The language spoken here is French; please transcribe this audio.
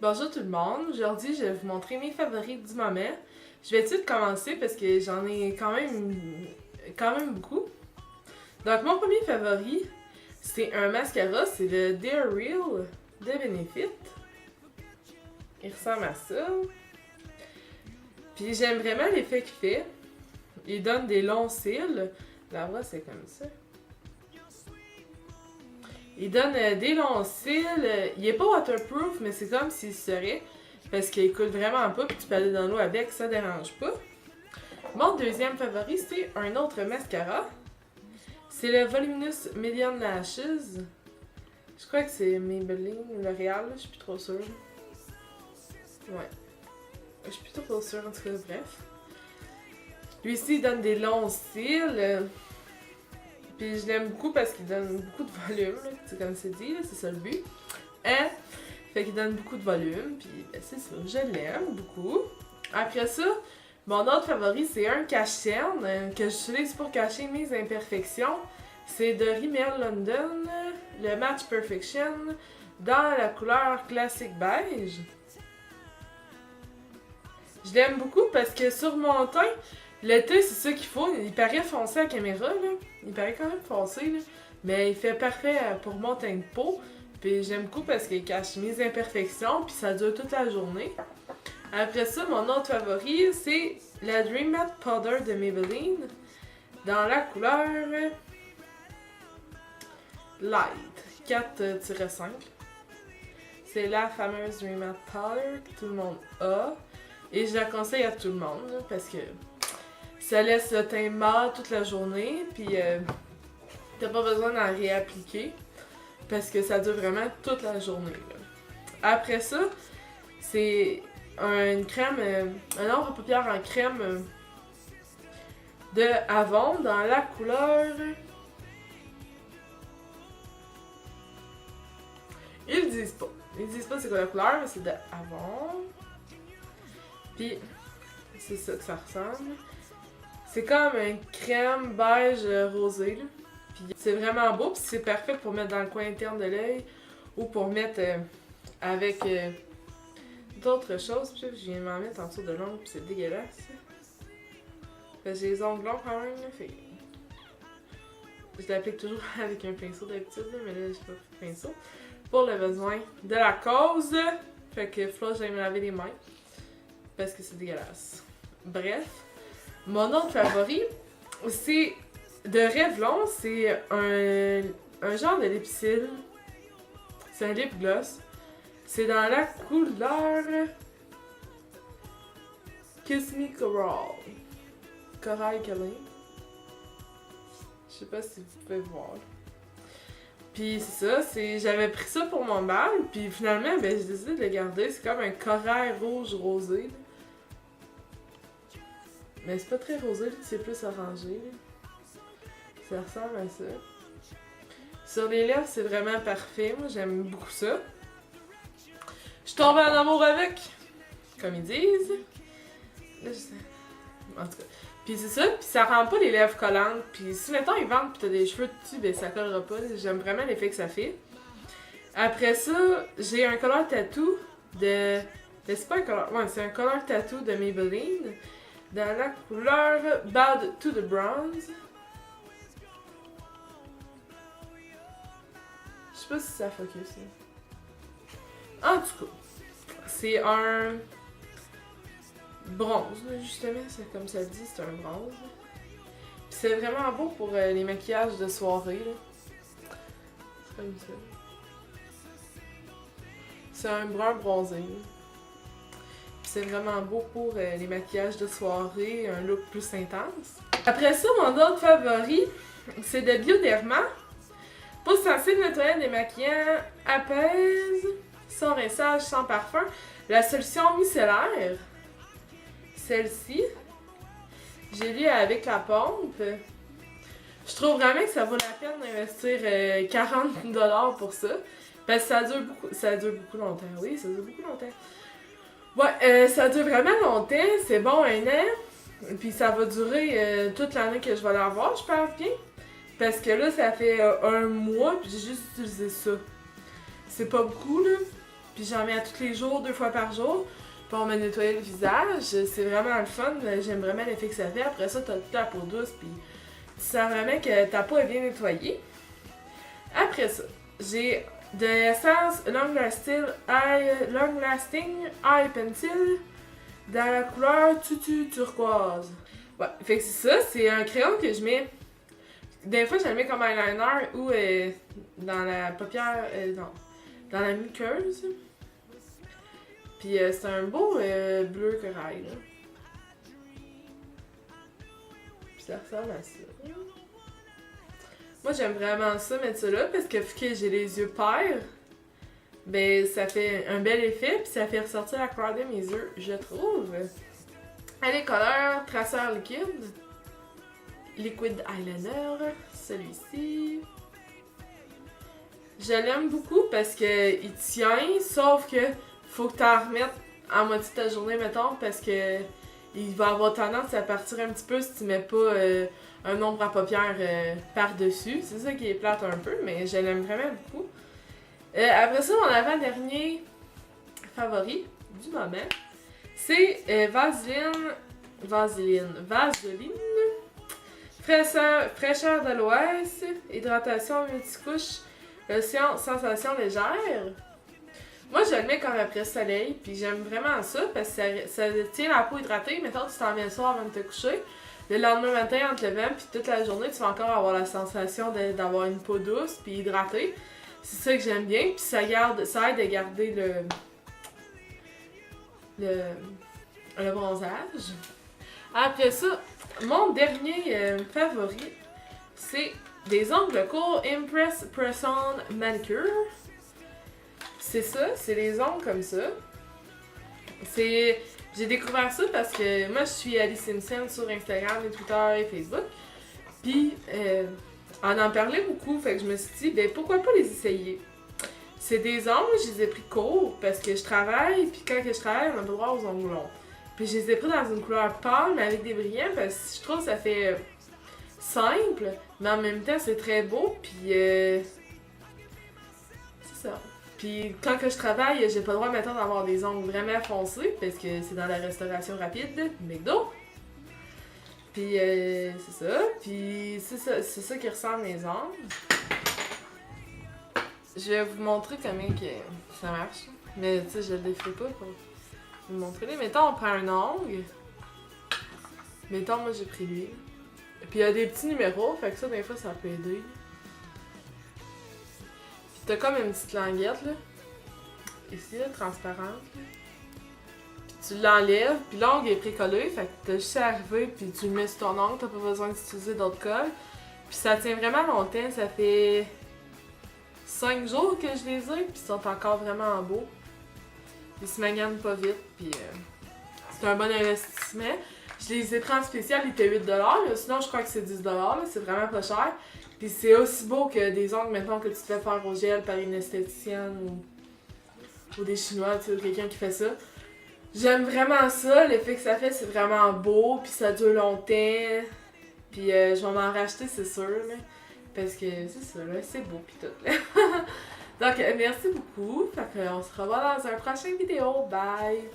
Bonjour tout le monde, aujourd'hui je vais vous montrer mes favoris du moment. Je vais tout de suite commencer parce que j'en ai quand même beaucoup. Donc mon premier favori, c'est un mascara, c'est le Dare Real de Benefit. Il ressemble à ça. Puis j'aime vraiment l'effet qu'il fait. Il donne des longs cils. La voix c'est comme ça. Il donne des longs cils. Il est pas waterproof, mais c'est comme s'il serait. Parce qu'il coule vraiment pas, puis tu peux aller dans l'eau avec, ça dérange pas. Mon deuxième favori, c'est un autre mascara. C'est le Voluminous Medium Lashes. Je crois que c'est Maybelline, L'Oréal, je suis plus trop sûre. Ouais. Je suis plus trop sûre, en tout cas, bref. Lui-ci, il donne des longs cils. Puis je l'aime beaucoup parce qu'il donne beaucoup de volume, c'est comme c'est dit, c'est ça le but. Hein? Fait qu'il donne beaucoup de volume, puis ben, c'est ça, je l'aime beaucoup. Après ça, mon autre favori, c'est un cache-cerne que j'utilise pour cacher mes imperfections. C'est de Rimmel London, le Match Perfection, dans la couleur classique beige. Je l'aime beaucoup parce que sur mon teint, le teint, c'est ça qu'il faut. Il paraît foncé à la caméra, là. Il paraît quand même foncé, là. Mais il fait parfait pour mon teint de peau. Puis j'aime beaucoup parce qu'il cache mes imperfections, puis ça dure toute la journée. Après ça, mon autre favori, c'est la Dream Matte Powder de Maybelline. Dans la couleur Light 4-5. C'est la fameuse Dream Matte Powder que tout le monde a. Et je la conseille à tout le monde, là, parce que ça laisse le teint mat toute la journée, puis t'as pas besoin d'en réappliquer parce que ça dure vraiment toute la journée. Là. Après ça, c'est une crème, un ombre à paupières en crème de Avon dans la couleur. Ils disent pas. Ils disent pas c'est quoi la couleur, mais c'est de Avon. Puis c'est ça que ça ressemble. C'est comme une crème beige rosé, là. Puis c'est vraiment beau, puis c'est parfait pour mettre dans le coin interne de l'œil ou pour mettre avec d'autres choses. Puis je viens de m'en mettre en dessous de l'ongle, puis c'est dégueulasse. Parce que j'ai les ongles longs quand même, là, fait... Je l'applique toujours avec un pinceau d'habitude, mais là j'ai pas pris de pinceau. Pour le besoin de la cause, fait que faut que j'aille me laver les mains. Parce que c'est dégueulasse. Bref. Mon autre favori, c'est de Revlon, c'est un genre de lipsil. C'est un lip gloss. C'est dans la couleur Kiss Me Coral. Corail Color. Je sais pas si vous pouvez voir. Puis c'est ça, j'avais pris ça pour mon bal, puis finalement, ben, j'ai décidé de le garder. C'est comme un corail rouge rosé. Mais c'est pas très rosé, c'est plus orangé. Ça ressemble à ça. Sur les lèvres, c'est vraiment parfait. Moi, j'aime beaucoup ça. Je tombe en amour avec, comme ils disent. Là, je sais. En tout cas. Puis c'est ça, puis ça rend pas les lèvres collantes. Puis si, mettons, ils vendent pis t'as des cheveux dessus, ben ça collera pas. J'aime vraiment l'effet que ça fait. Après ça, j'ai un color tattoo de... C'est pas un color... Ouais, c'est un color tattoo de Maybelline. Dans la couleur Bad to the Bronze. Je sais pas si ça focus. En tout cas, c'est un bronze, justement, c'est comme ça le dit, c'est un bronze. Puis c'est vraiment beau pour les maquillages de soirée. Là. C'est comme ça. C'est un brun bronzé. C'est vraiment beau pour les maquillages de soirée, un look plus intense. Après ça, mon autre favori, c'est de Bioderma. Peau sensible, nettoyant, démaquillant, apaise, sans rinçage, sans parfum. La solution micellaire, celle-ci, j'ai lu avec la pompe. Je trouve vraiment que ça vaut la peine d'investir 40$ pour ça. Parce que ça dure beaucoup longtemps. Oui, ça dure beaucoup longtemps. Ouais, ça dure vraiment longtemps, c'est bon, 1 an. Puis ça va durer toute l'année que je vais l'avoir, je pense bien. Parce que là, ça fait 1 mois, puis j'ai juste utilisé ça. C'est pas beaucoup, là. Puis j'en mets à tous les jours, 2 fois par jour, pour me nettoyer le visage. C'est vraiment le fun, j'aime vraiment l'effet que ça fait. Après ça, t'as toute la peau douce, puis tu sens vraiment que ta peau est bien nettoyée. Après ça, j'ai de l'essence Long Lasting Eye Pencil dans la couleur tutu turquoise. Ouais, fait que c'est ça, c'est un crayon que je mets. Des fois, je le mets comme eyeliner ou dans la paupière, non, dans la muqueuse. Puis c'est un beau bleu corail, là. Puis ça ressemble à ça. Moi, j'aime vraiment ça, mettre ça là, parce que vu que j'ai les yeux pâles, ben ça fait un bel effet, puis ça fait ressortir la couleur de mes yeux, je trouve. Allez, couleur, traceur liquide. Liquid eyeliner, celui-ci. Je l'aime beaucoup parce que il tient, sauf que faut que tu en remettes en moitié de ta journée, mettons, parce que il va avoir tendance à partir un petit peu si tu mets pas un ombre à paupières par-dessus. C'est ça qui est plate un peu, mais je l'aime vraiment beaucoup. Après ça, mon avant-dernier favori du moment, c'est Vaseline. Fraîcheur de l'Ouest, hydratation multicouche, lotion sensation légère. Moi, je le mets comme après-soleil, puis j'aime vraiment ça parce que ça tient la peau hydratée. Mettons, tu t'en mets le soir avant de te coucher. Le lendemain matin, en te levant, puis toute la journée, tu vas encore avoir la sensation d'avoir une peau douce puis hydratée. C'est ça que j'aime bien, puis ça aide à garder le bronzage. Après ça, mon dernier favori, c'est des ongles courts Impress Press-On Manicure. C'est ça, c'est les ongles comme ça. J'ai découvert ça parce que moi je suis Alice Simpson sur Instagram et Twitter et Facebook. Puis on en parlait beaucoup, fait que je me suis dit, ben pourquoi pas les essayer? C'est des ongles, je les ai pris courts parce que je travaille, puis quand je travaille, on a le droit aux ongles longs. Puis je les ai pris dans une couleur pâle, mais avec des brillants, parce que je trouve que ça fait simple, mais en même temps c'est très beau, puis c'est ça. Puis quand que je travaille, j'ai pas le droit maintenant d'avoir des ongles vraiment foncés, parce que c'est dans la restauration rapide, McDo. Puis c'est ça, puis c'est ça qui ressemble les ongles. Je vais vous montrer comment que ça marche, mais tu sais, je le défais pas pour vous montrer. Mettons, on prend un ongle. Mettons, moi j'ai pris lui. Puis il y a des petits numéros, fait que ça, des fois, ça peut aider. Puis t'as comme une petite languette, là. Ici, là, transparente. Là. Puis tu l'enlèves, puis l'ongle est précollé, fait que t'as juste à arriver, puis tu le mets sur ton ongle, t'as pas besoin d'utiliser d'autres colles. Puis ça tient vraiment longtemps, ça fait 5 jours que je les ai, puis ils sont encore vraiment beaux. Ils se maganent pas vite, puis c'est un bon investissement. Je les ai pris en spécial, ils étaient 8$, mais sinon je crois que c'est 10$, c'est vraiment pas cher. Puis c'est aussi beau que des ongles, mettons, que tu te fais faire au gel par une esthéticienne ou des Chinois, tu sais, ou quelqu'un qui fait ça. J'aime vraiment ça, l'effet que ça fait, c'est vraiment beau, puis ça dure longtemps. Puis je vais m'en racheter, c'est sûr, là, parce que c'est ça, là, c'est beau, pis tout, là. Donc, merci beaucoup, fait qu'on se revoit dans un prochain vidéo, bye!